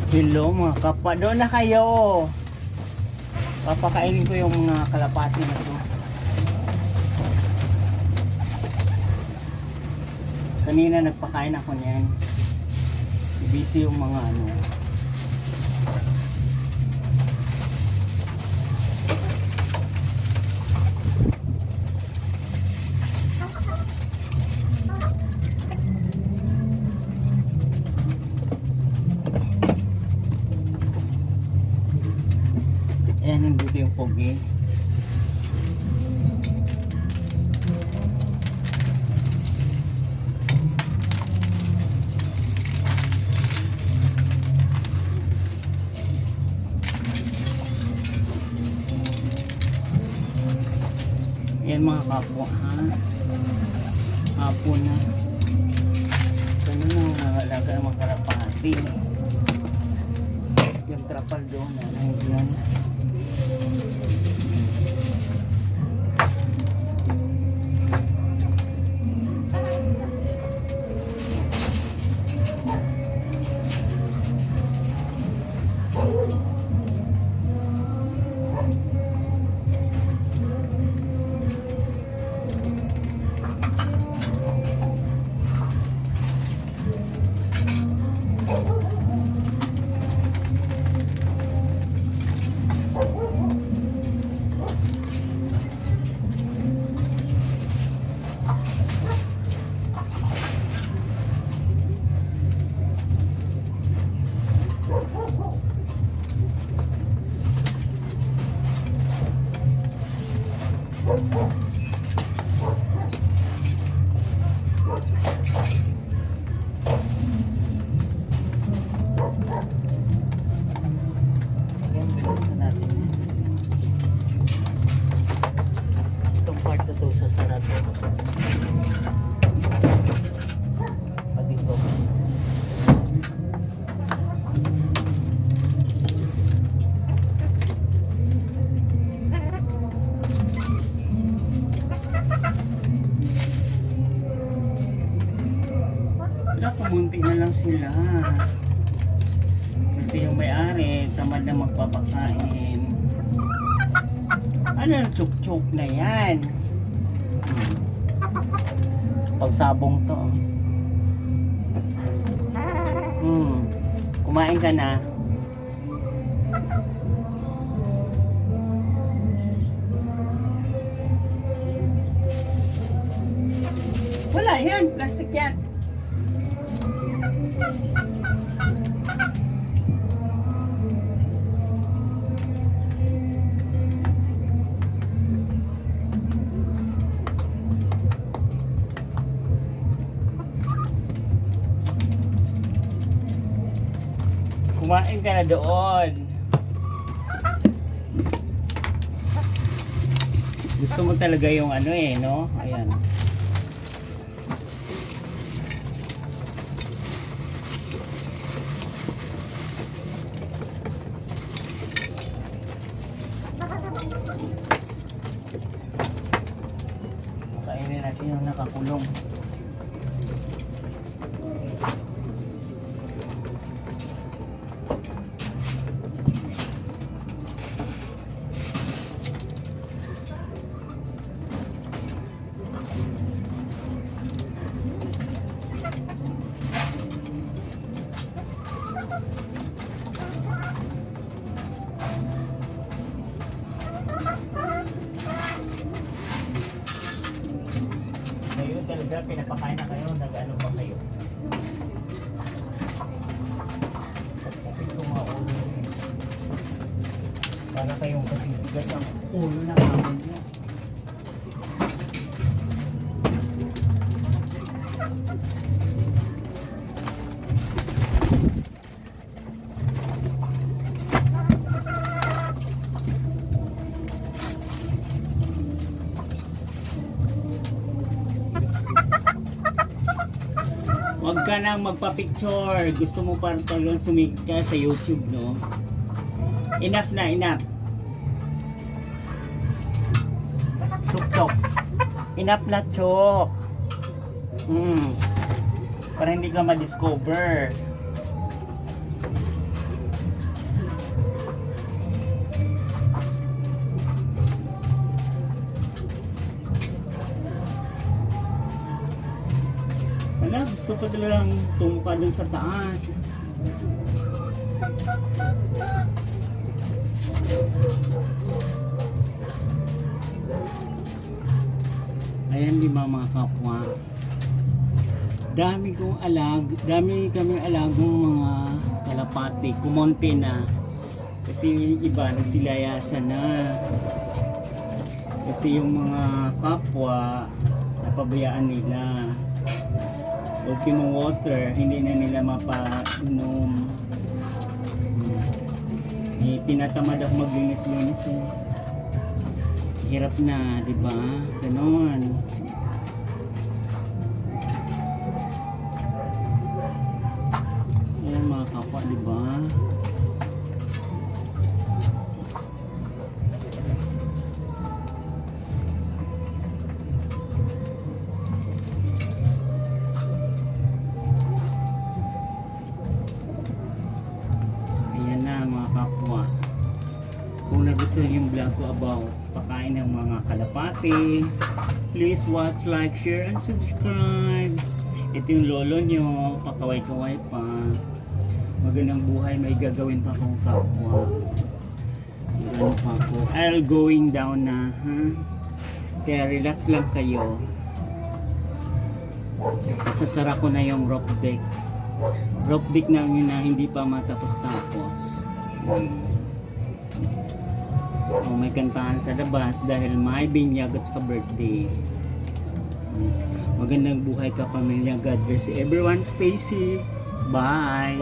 Hello mga kapwa, doon na kayo. Papakainin ko yung mga kalapati na to. Kanina nagpakain ako niyan. Busy yung mga ano. Ayan, nandito yung pogi. Ayan mga kapwa, ha? Hapon na. Ganun ang nangalaga ng mga kalapati. Yung trapal doon, yan. Ayan, binuksan natin yan. Itong part na to sa sarap. Pati ito. Kumunti na lang sila kasi yung may-ari tamad na magpapakain. Ano yung chuk-chuk na yan? Pagsabong to. Kumain ka na. Wala yan, plastic yan. Kumain ka na doon. Gusto mo talaga yung ano eh, no? Ayan. Kainin natin yung nakakulong. Talaga, pinapakain na kayo, nag-ano pa kayo. Pagpapit yung mga ulo. Para kayong kasing bigas ang ulo na kamon nyo. Huwag ka nang magpa-picture. Gusto mo pa talagang sumigit ka sa YouTube, no? Enough na, enough. Chok-chok. Enough na, chok. Para hindi ka ma-discover. Wala, gusto ko talagang tumuka dun sa taas. Ayan di ba mga kapwa. Dami kaming alagong mga kalapati. Kumonte na. Kasi yung iba nagsilayasan na. Kasi yung mga kapwa napabayaan nila. Ultimo water, hindi na nila mapainom. Tinatamad ako maglinis-linis eh. Hirap na, di ba? Ganon. Ayan mga kapwa, di ba? Ayan na mga kapwa. Kung nagustuhan yung vlog ko about pakain ng mga kalapati, please watch, like, share, and subscribe. Ito yung lolo nyo, pakaway-kaway pa. Magandang buhay, may gagawin pa akong kapwa. Magandang pa ako. I'll going down na, ha? Kaya relax lang kayo. Isasara ko na yung rope deck. Rope deck namin na hindi pa matapos-tapos. May kantahan sa labas dahil may binyag at saka birthday. Magandang buhay ka pamilya. God bless everyone. Stay safe. Bye.